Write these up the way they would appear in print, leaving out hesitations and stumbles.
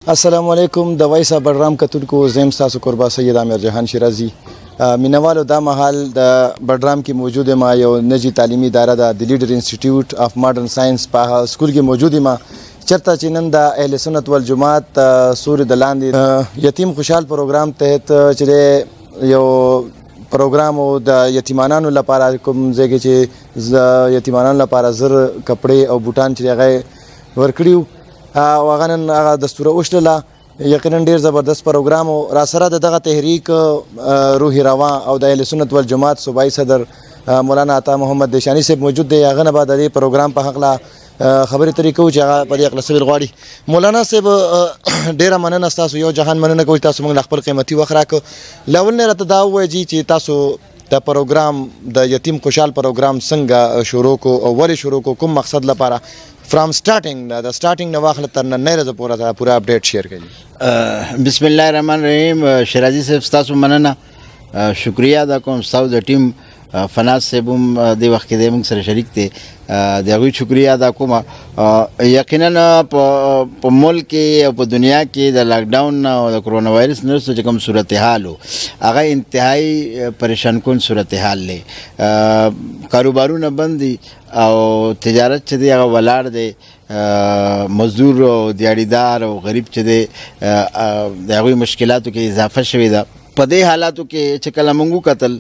السلام علیکم د وایس اف پروگرام کتونکو زم تاسو قربا سید عامر جهان شیرازی مینوالو دا محل د پروگرام کې موجود ما یو نجی تعلیمی اداره د لیډر انسټیټیوټ اف ماډرن ساينس په سکول کې موجود ما چرته چې نن د اهل سنت والجماعت سور د لاندې یتیم خوشحال پروگرام تحت چې یو پروگرام او د یتیمانانو لپاره کوم ځای چې یتیمانانو لپاره زر کپڑے او بوټان چې هغه ورکړیو او هغه نن هغه دستوره وشلله یقینا ډیر زبردست پروگرام او را سره دغه تحریک روحي روا او د اهل سنت والجماعت صوبایي صدر مولانا عطاء محمد دیشانی صاحب موجود دی. هغه نه بعد د پروگرام په حق لا خبرې طریقو چې هغه په دې خلاصول غواړي. مولانا صاحب ډیره مننه تاسو یو جهان مننه کوي تاسو موږ خپل قیمتي وخت راکو. لول نه راته دا وایي چې تاسو د پروگرام د یتیم خوشحال پروگرام څنګه شروع کو او ولې شروع کو کوم مقصد لپاره فرام سٹارټینګ د سٹارټینګ نه واخله تر نن نه پورا اپډیټ شیر کړي. بسم الله الرحمن الرحیم. شیرازی صاحب تاسو مننه شکریہ ادا کوم تاسو د ټیم فناز صاحب هم د وخت کې موږ سره شریک دي د هغوی شکریہ ادا کوم. یقینا په ملک او په دنیا کې د لاک ډاون او د کرونا وایرس نه چې کوم صورتحال هغه انتهایی پریشان کن صورتحال دی. کاروبارونه بند دي او تجارت چې دی هغه ولاړ دی. مزدور او دیاړیدار او غریب چې دی د هغوی مشکلاتو کې اضافه شوې ده. په دې حالاتو کې چې کله موږ وکتل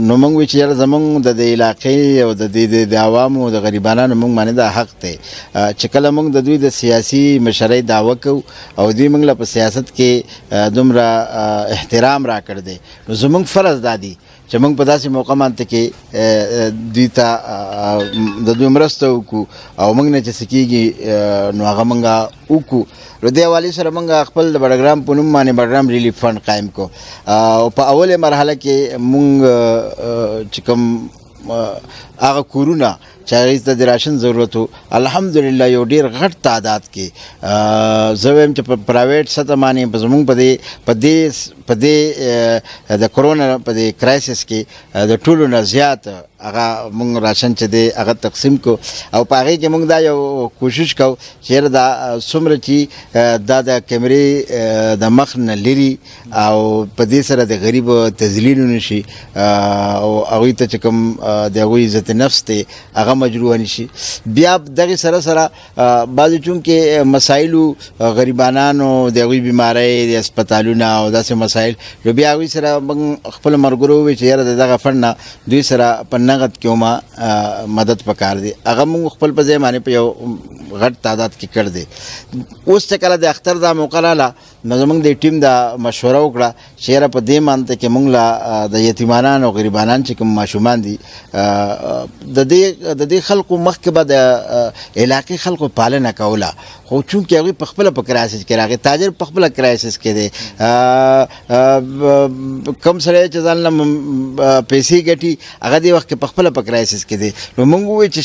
نو موږ وی چې زموږ د علاقې او د عوامو د غریبانو موږ باندې دا حق دی چې کله موږ د دوی د سیاسي مشرۍ دعوه کوو او دوی موږ له په سیاست کې دومره احترام راکړ دی نو زموږ فرض دا دی چې موږ په داسې موقع باندې کې دوی ته د دوی مرسته وکړو او موږ نه چې څه کېږي نو هغه موږ وکړو. نو دې حوالې سره موږ خپل د پروګرام په نوم باندې پروګرام ریلیف فنډ قایم کو او په اوله مرحله کې موږ چې کوم هغه کورونه چې هغې ته د راشن ضرورت و الحمدلله یو ډېر غټ تعداد کې زه وایم چې په پرایویټ سطح باندې په دې د کرونا په دې کرایسس کې د ټولو نه زیات هغه موږ راشن چې دی هغه تقسیم کو او په هغې کې موږ دا یو کوشش کو چې دا څومره چې دا د کیمرې د مخ نه لري او په دې سره د غریب تذلیل نه شي او هغوی ته چې کوم د هغوی عزت نفس دی هغه مجروح نشي. بیا دغه سره بعضې چونکې مسایلو غریبانانو د هغوی بیمارۍ د هسپتالونه او داسې مسایل نو بیا هغوی سره موږ خپلو ملګرو وویل چې یاره د دغه فنډ نه دوی سره په نغد کې هم مدد پکار دی. هغه موږ خپل په ځای باندې په یو غټ تعداد کې کړ دی. اوس چې کله د اختر دا موقع راله نو زموږ د ټیم دا مشوره وکړه چې یاره په دې مانته کې موږ له د یتیمانان او غریبانان چې کوم ماشومان دي د دې خلکو مخکې به د علاقې خلکو پالنه کوله خو چونکې هغوی په خپله په کرایسس کې راغی تاجر په خپله کرایسس کې دی کم سړی چې ځان له پیسې ګټي هغه دې وخت کې په خپله په کرایسس کې دی. نو موږ ووایو چې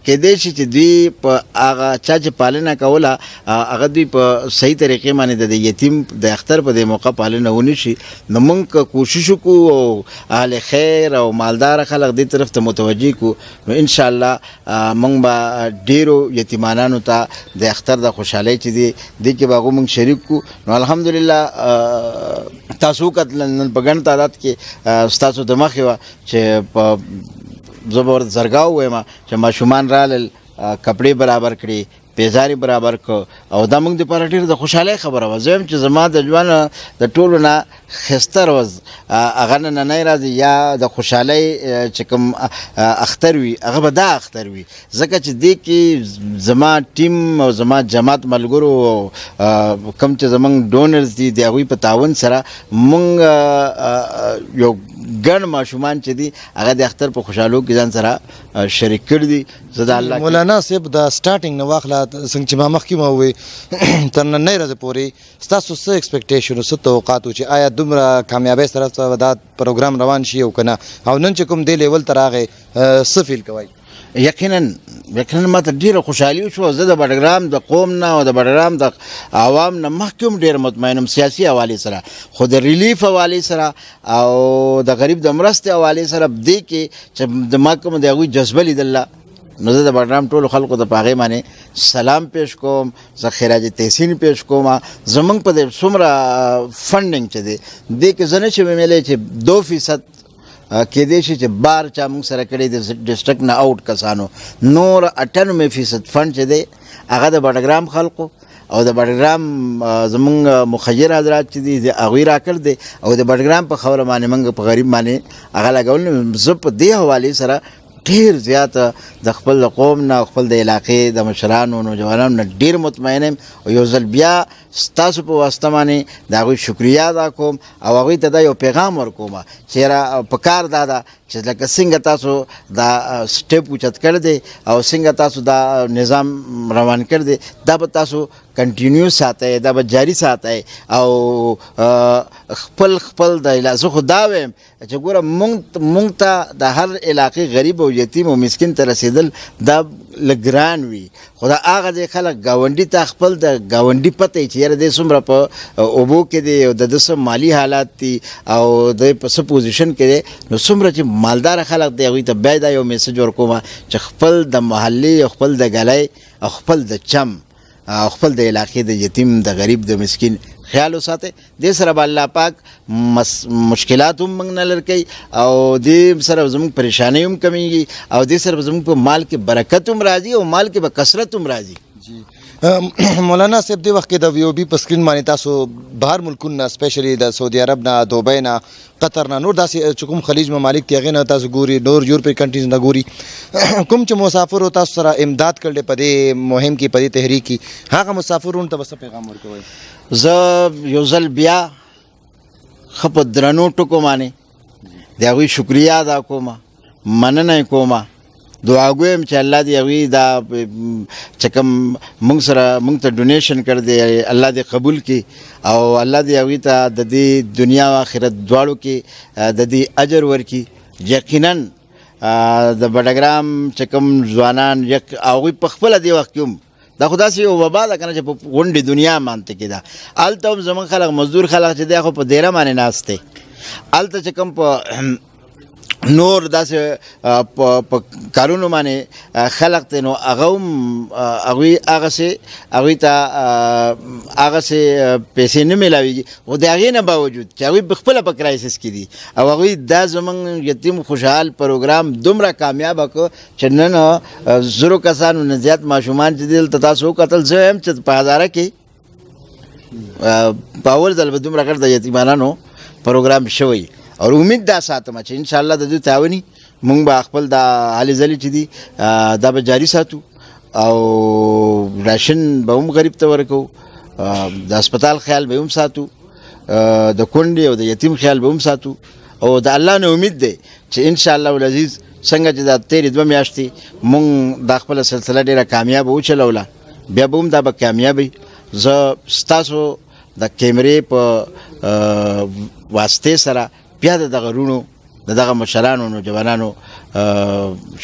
کیدای شي چې دوی په هغه چا چې پالنه کوله هغه دوی په صحیح طریقې باندې د یتیم د اختر په دې موقع پالنه ونه شي. نو موږ کوشش وکړو او اهل خیر او مالدار خلک دې طرف ته متوجه کړو نو انشاءالله موږ به ډېرو یتیمانانو ته د اختر د خوشحالۍ چې دی دې کې به هغو موږ شریک کړو. نو الحمدلله تاسو وکتل نن په ګڼ تعداد کې ستاسو د مخې وه چې په زه به ورته زرګاو ووایم چې ماشومان رالل کپړې برابر کړي پیزاري برابر کو او دا موږ دپاره ډېر د خوشحالۍ خبره وه. زه وایم چې زما د ژوند د ټولو نه ښایسته ورځ هغه نننی راځي یا د خوشحالۍ چې کوم اختر وي هغه به دا اختر وي ځکه چې دې کې زما ټیم او زما جماعت ملګرو او کوم چې زموږ ډونرز دي د هغوی په تعاون سره موږ یو ګڼ ماشومان چې دي هغه د اختر په خوشحالو کې ځان سره شریک کړي دي. زه د الله مولانا صاحب د سٹارټینګ نه واخله څنګه چې ما مخکې ما وویل تر نننۍ ورځې پورې ستاسو څه ایکسپیکټیشن څه توقعات و چې آیا دومره کامیابۍ سره دا پروګرام روان شي او که نه او نن چې کوم دې لیول ته راغی څه فیل کوئ؟ یقینا ما ته ډېره خوشحالي وشوه. زه د پروګرام د قوم نه او د پروګرام د عوام نه مخکې هم ډېر مطمئن یم سیاسي حوالې سره خو د ریلیف حوالې سره او د غریب د مرستې حوالې سره دې کې چې د ما کوم د هغوی جذبه لیدله نو زه د بډرام ټولو خلکو ته په هغې باندې سلام پیش کوم، زه خراج تحسین پیش کوم. زمونږ په دې څومره فنډینګ چې دی دې کې زه نه شم ویلی چې 2% کېدای شي چې بار چا موږ سره کړی د ډسټرکټ نه آوټ کسانو، نور 98% فنډ چې دی هغه د بډګرام خلکو او د بډګرام زمونږ مخیر حضرات چې دي هغوی راکړ دی او د بډګرام په خبره باندې موږ په غریب باندې هغه لګول. زه په دې حوالې سره ډېر زیات د خپل قوم نه خپل د علاقې د مشرانو نوجوانانو نه ډېر مطمئن یم او یو ځل بیا ستاسو په واسطه باندې د هغوی شکریه ادا کوم او هغوی ته دا یو پیغام ورکوم چې یاره په کار دا ده چې لکه څنګه تاسو دا سټیپ اوچت کړی دی او څنګه تاسو دا نظام روان کړی دی دا به تاسو کنټینیو ساتئ، دا به جاري ساتئ او خپل د علاج خو دا ویم چې ګوره مونږ ته د هر علاقې غریب او یتیم او مسکین ته رسېدل دا لږ ګران وي، خو دا هغه ځای خلک ګاونډي ته خپل د ګاونډي پته چې یاره دی څومره په اوبو کې دی او د ده څه مالي حالات دي او د په څه پوزیشن کې دی، نو څومره چې مالداره خلک دی هغوی ته بیا دا یو میسج ورکوم چې خپل د محلې او خپل د ګلی او خپل د چم او خپل د علاقې د یتیم د غریب د مسکین خیال وساتئ. دې سره به الله پاک مشکلات هم موږ نه لرې کوي او دې سره زموږ پریشانۍ هم کمیږي او دې سره به زموږ په مال کې برکت هم راځي او مال کې به کثرت هم راځي. مولانا صاحب دې وخت کې د وی او بي په سکرین باندې تاسو بهر ملکونو نه اسپیشلی د سعودي عرب نه، دوبۍ نه، قطر نه، نور داسې چې کوم خلیج ممالک دي هغې نه تاسو ګوري، نور یورپی کنټریز نه ګوري، کوم چې مسافرو تاسو سره امداد کړلی په دې مهم کې په دې تحریک کې، هغه مسافرونو ته به څه پیغام ورکوئ؟ زه یو ځل بیا ښه په درنو ټکو باندې د هغوی شکریه ادا کوم، مننه یې کوم، دعا ګویم چې الله دې هغوی دا چې کوم موږ ته ډونیشن کړی دی الله دې قبول کړي او الله دې هغوی ته د دې دنیا او آخرت دواړو کې د دې اجر ورکړي. یقینا د بډګرام چې کوم ځوانان هغوی په خپله دې وخت کې هم دا خو داسې یو وبا ده که نه چې په غونډې دنیا مانته کې ده، هلته هم زموږ خلک مزدور خلک چې دی خو په دیره باندې ناست دی، هلته چې کوم په نور داسې په کارونو باندې خلق دی نو هغه هم هغوی هغوی ته هغسې پیسې نه میلاویږي، خو د هغې نه باوجود چې هغوی په خپله په کرایسس کې دي او هغوی دا زموږ یتیم خوشحال پروګرام دومره کامیابه کړو چې نن 0 کسانو نه زیات ماشومان چې دي دلته تاسو وکتل. زه وایم چې په هزاره کې په اول ځل به دومره غټ د یتیمانانو پروګرام شوی او امید دا ساتم چې انشاءالله د دوی تعاوني مونږ به خپل د هلې ځلې چې دي دا به جاري ساتو او راشن به هم غریب ته ورکو، د هسپتال خیال به هم ساتو، د کونډې او د یتیم خیال به هم ساتو او د الله نه امید دی چې انشاءالله العزیز څنګه چې دا تېرې 2 میاشتې مونږ دا خپله سلسله ډېره کامیابه وچلوله بیا به هم دا به کامیابی. زه ستاسو د کیمرې په واسطې سره بیا د دغه رونو د دغه مشرانو نوجوانانو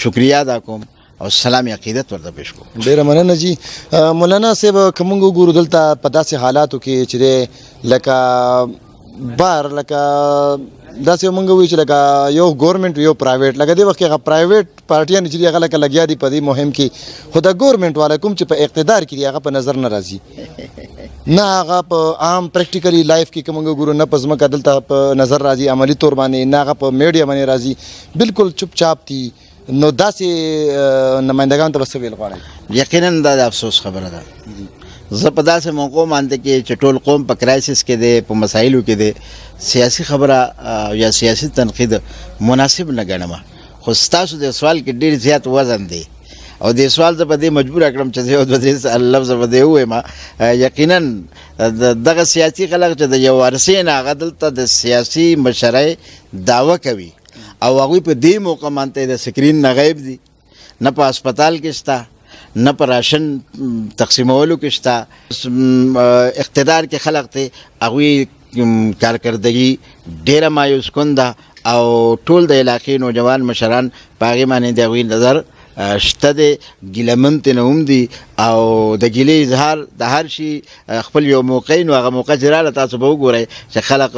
شکریه ادا کوم او سلام عقیدت ورته پیش کوم. ډېره مننه جی. مولانا صاحب که موږ وګورو دلته په داسې حالاتو کې چې دی لکه بار لکه داسې موږ وایو چې لکه یو ګورنمنټ یو پرایویټ، لکه دې وخت کې هغه پرایویټ پارټیان چې دي هغه لکه لګیا دي په دې مهم کې، خو د ګورنمنټ والا کوم چې په اقتدار کې دي هغه په نظر نه راځي، نه هغه په عام پریکټیکلی لایف کې که موږ ګورو نه په ځمکه دلته په نظر راځي عملي طور باندې، نه هغه په میډیا باندې راځي، بالکل چوپ چاپ دي. نو داسې نمایندګانو ته به څه ویل غواړئ؟ یقینا دا د افسوس خبره ده. زه په داسې موقعو باندې کې چې ټول قوم په کرایسس کې دی، په مسایلو کې دی، سیاسي خبره یا سیاسي تنقید مناسب نه ګڼم، خو ستاسو د سوال کې ډېر زیات وزن دی او دې سوال زه په دې مجبوره کړم چې زه یو 2 لفظ په دې ووایم. یقینا دغه سیاسي خلک چې د یو عرصې نه هغه دلته د سیاسي مشرۍ دعوه کوي او هغوی په دې موقع باندې د سکرین نه غیب دي، نه په هسپتال کې شته، نه په راشن تقسیمولو کې شته، اقتدار کې خلق ته هغوی کارکردګي ډېره مایوس کن ده او ټول د علاقې نوجوان مشران په هغې باندې د هغوی نظر شته دی، ګیلهمن ترې نه هم دي او د ګیلې اظهار د هر شي خپل یو موقع نو هغه موقع چې راله تاسو به وګورئ چې خلک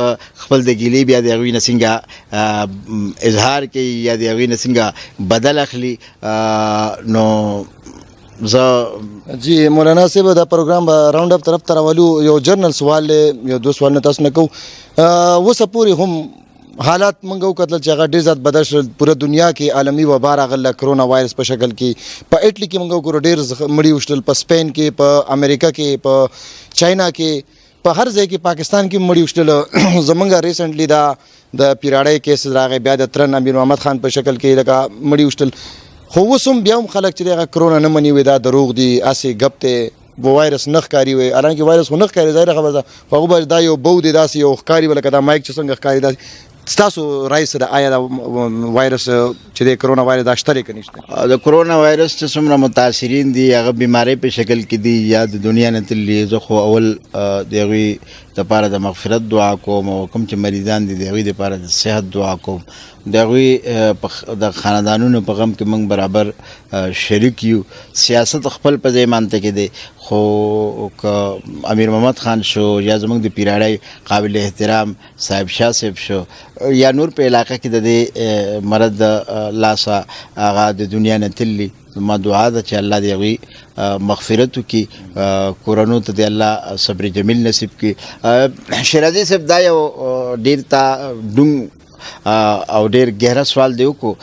خپل د ګیلې بیا د هغوی نه څنګه اظهار کوي یا د هغوی نه څنګه بدل اخلي. نو جی مولانا صاحب دا پروګرام به راوند اپ طرف ته راولو. یو جرنل سوال دی، یو 2 سوالونه تاسو نه کوو. اوسه پورې هم حالات موږ وکتل چې هغه ډېر زیات بدل شول. پوره دنیا کې عالمي وبا راغله کرونا وایرس په شکل کې. په اټلی کې موږ وګورو ډېر مړي وشتل، په سپین کې، په امریکا کې، په چاینا کې، په هر ځای کې، پاکستان کې مړي وشتل. زمونږ ریسنټلی دا د پیراړۍ کیس راغی، بیا د ترن امیر محمد خان په شکل کې لکه مړي وشتل. خو اوس هم بیا هم خلک چې هغه کرونا نه مني وي دا دروغ دي، هسې ګپ دی، وایرس نه ښکاري وي. حالانکې وایرس خو نه ښکاري، ظاهره خبره ده، خو هغه به دا یو بو دی داسې یو ښکاري به لکه دا مایک چې څنګه ښکاري داسې. ستاسو رایې سره آیا دا وایرس چې د کرونا وایرس دا شته دی که نشته؟ د کرونا وایرس چې څومره متاثرین دي هغه بیمارۍ په شکل کې دي یا د دنیا نه تللي. زه خو اول د هغوی دپاره د مغفرت دعا کوم او کوم چې مریضان دي د هغوی دپاره د صحت دعا کوم. د هغوی د خاندانونو په غم کې موږ برابر شریک یو. سیاست خپل په ځای مانته کې دی، خو که امیر محمد خان شو یا زموږ د پیراړۍ قابل احترام صاحب شاه صاحب شو یا نور په علاقه کې د دې مرض د لاسه هغه د دنیا نه تللي، ما دعا ده چې الله دې هغوی مغفرت وکړي، کورنو ته دې الله صبر جمیل نصیب کړي. شیرازي صاحب دا یو ډېر تا ډونګ او ډېر ګهره سوال دی وکړو.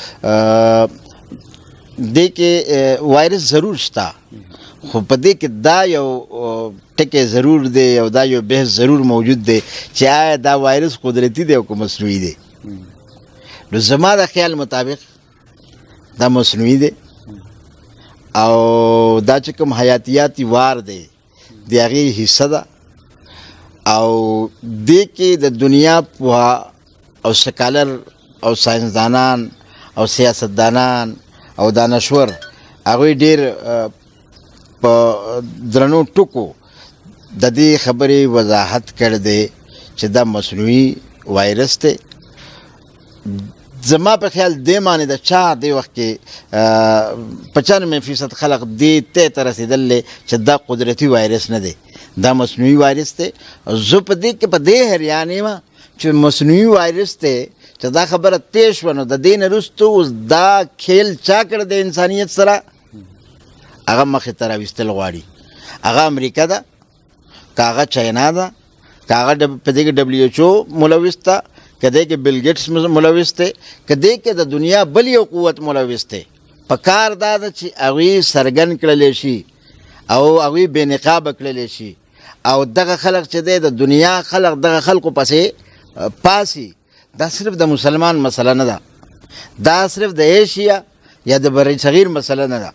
دې کې وایرس ضرور شته، خو په دې کې دا یو ټکی ضرور دی او دا یو بحث ضرور موجود دی چې آیا دا وایرس قدرتي دی او که مصنوعي دی. نو زما د خیال مطابق دا مصنوعي دی او دا چې کوم حیاتیاتي وار دی د هغې حصه ده او دې کې د دنیا پوها او سکالر او ساینسدانان او سیاستدانان او دانشور هغوی ډېر په درنو ټکو د دې خبرې وضاحت کړی دی چې دا مصنوعي وایرس دی. زما په خیال دې معنی د چا دې وخت کې 95% خلق دې ته ته رسېدل دی چې دا قدرتي وایرس نه دی، دا مصنوعي وایرس دی. زه په دې کې په دې حیران یم چې مصنوعي وایرس دی چې دا خبره تېز شوه نو د دې نه وروسته اوس دا کھیل چا کړی د انسانیت سره هغه مخې ته راویستل غواړي. هغه امریکا ده که هغه چاینا ده که هغه په دې کې WHO ملوث ده که دې کې بیل ګیټس ملوث دی که دې کې د دنیا بل یو قوت ملوث دی. په کار دا ده چې هغوی څرګند کړلی شي او هغوی بې نقابه کړلی شي او دغه خلق چې دی د دنیا خلق دغه خلقو پسې پاسي. دا صرف د مسلمان مسله نه ده، دا صرف د ایشیا یا د بر صغیر مسله نه ده،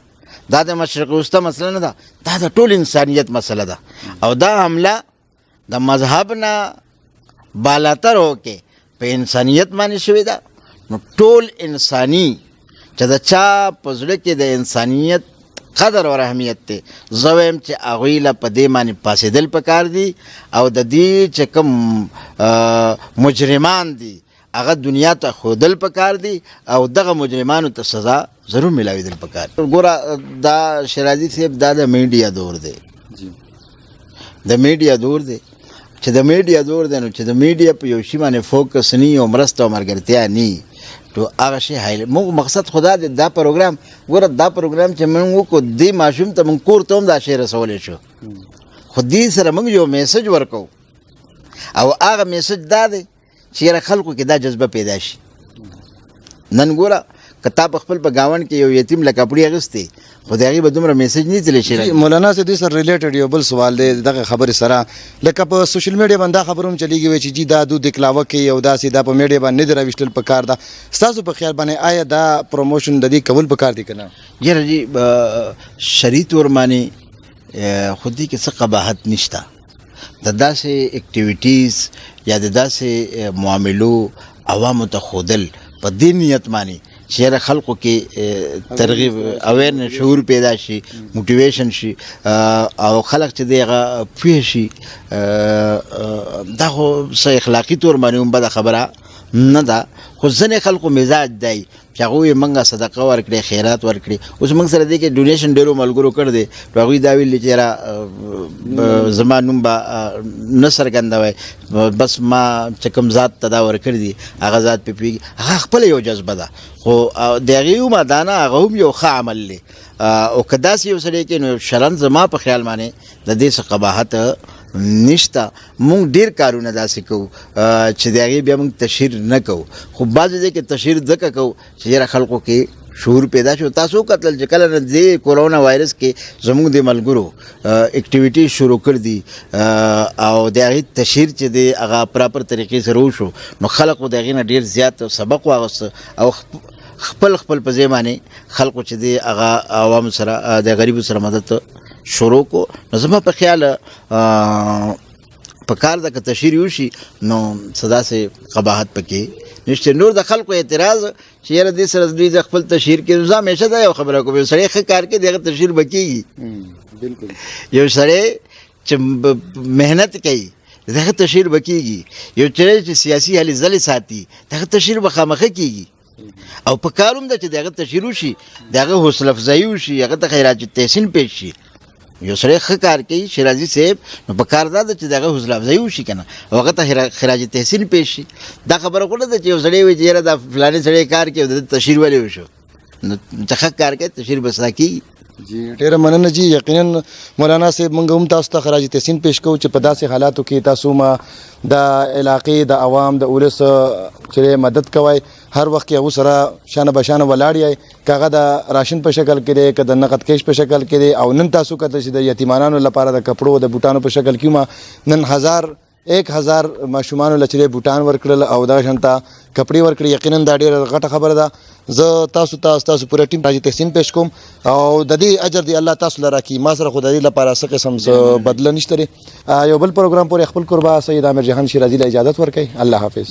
دا د مشرق وسطی مسله نه ده، دا د ټول انسانیت مسله ده. او دا حمله د مذهب نه بالاتر هوکې په انسانیت باندې شوې ده. نو ټول انساني چې د چا په زړه کې د انسانیت قدر او اهمیت دی، زه وایم چې هغوی له په دې باندې پاسېدل پکار دي او د دې چې کوم مجرمان دي هغه دنیا ته ښودل پکار دي او دغه مجرمانو ته سزا ضرور ملاوېدل پکار دي. ګوره دا شیرازي صاحب دا د میډیا دور دی، د میډیا دور دی چې د میډیا دور دی نو چې د میډیا په یو شي باندې فوکس نی او مرسته او ملګرتیا نی تو هغه شی موږ مقصد خدا دی دا پروګرام. ګوره دا پروګرام چې موږ وکړو دې ماشوم ته موږ کور ته هم دا شی رسولی شو، خو دې سره موږ یو میسج ورکو او هغه میسج دا دی چې یاره خلکو کې دا جذبه پیدا شي. نن ګوره که تا په خپل په ګاونډ کې یو یتیم له کپړې اخیستې خو د هغې به دومره میسج نه تللی شي. مولانا صاحب دې سره ریلیټډ یو بل سوال دی دغه خبرې سره. لکه په سوشل میډیا باندې دا خبره هم چلیږي وایي چې جي دا دود دکلاوه کوي او داسې دا په میډیا باندې نه دی راویشتل پکار ده. ستاسو په خیال باندې آیا دا پروموشن د دې کول پکار دي که نه؟ یاره جي شرعي طور باندې خو دې کې څه قباحت نشته. د داسې اکټیویټیز یا د داسې معاملو عوامو ته ښودل په دې نیت باندې چې یاره خلقو کې ترغیب اویرنس شعور پیدا شي، موټیویشن شي او خلق چې دی هغه پوه شي، دا خو څه اخلاقي طور باندې هم بده خبره نه ده. خو ځینې خلقو مزاج دی چې هغوی یې موږ صدقه ورکړې خیرات ورکړې. اوس موږ سره دی کې ډونیشن ډېرو ملګرو کړ دی نو هغوی دا ویل چې یاره زما نوم به نه څرګندوئ بس ما چې کوم ذات ته دا ورکړي دي هغه ذات پې پوهېږي. هغه خپله یو جذبه ده خو د هغې هم ادانه هغه هم یو ښه عمل دی او که داسې یو سړی کې نو شرن زما په خیال باندې د دې څه قباحت نشته. مونږ ډېر کارونه داسې کوو چې د هغې بیا مونږ تشهیر نه کوو خو بعضې ځای کې تشهیر ځکه کوو چې یاره خلکو کې شعور پیدا شو. تاسو وکتل چې کله نه دې کورونا وایرس کې زموږ د ملګرو اکټیویټي شروع کړ دي او د هغې تشهیر چې دی هغه پراپر طریقې سره وشو نو خلکو د هغې نه ډېر زیات سبق واغسته او خپل په ځای باندې خلکو چې دی هغه عوامو سره د غریبو سره مدد شروع کو. نو زما په خیال په کار ده که تشهیر وشي نو څه داسې قباحت پکې نشته. نور د خلکو اعتراض چې یاره دې سره دوی د خپل تشهیر کې زه همیشه دا یو خبره کوم یو سړی ښه کار کوي د هغه تشهیر به کېږي. بالکل یو سړی چې محنت کوي د هغه تشهیر به کېږي. یو سړی چې سیاسي هلې ځلې ساتي د هغه تشهیر به خامخا کېږي او په کار هم ده چې د هغه تشهیر وشي د هغه حوصله افزایي وشي هغه ته خیرات تحسین پیش شي. یو سړی ښه کار کوي شیرازي صاحب نو په کار دا ده چې د هغه حوصله افزایي وشي که نه او هغه ته خراج تحسین پیش شي. دا خبره خو نه ده چې یو سړی وایي چې یاره دا فلاني سړی کار کوي د تشهیر ولې وشو نو چې ښه کار کوي تشهیر به ستا کېږي. جی ډیره مننه جی. یقینا مولانا صاحب موږ هم تاسو ته خراج تحسین پیش کوو چې په داسې حالاتو کې تاسو ما د علاقې د عوام د ولس چې مدد کوئ هر وخت کې هغو سره شانه بشانه ولاړ یای که هغه د راشن په شکل کې دی که د نقد کیش په شکل کې دی او نن تاسو کتل چې د یتیمانانو لپاره د کپړو د بوټانو په شکل کې ما نن 1000 ماشومانو له چې بوټان ورکړل او دغه شانته کپړې ورکړې. یقینا دا ډېره غټه خبره ده. زه تاسو پوره ټیم راځي تحسین پیش کوم او د دې اجر دی الله تاسو لره کی. ما سره خو د دې لپاره څه قسم بدله نشته. یو بل پروګرام پورې خپل قربا سید عامر جهان شیرازي له اجازه ورکړي. الله حافظ.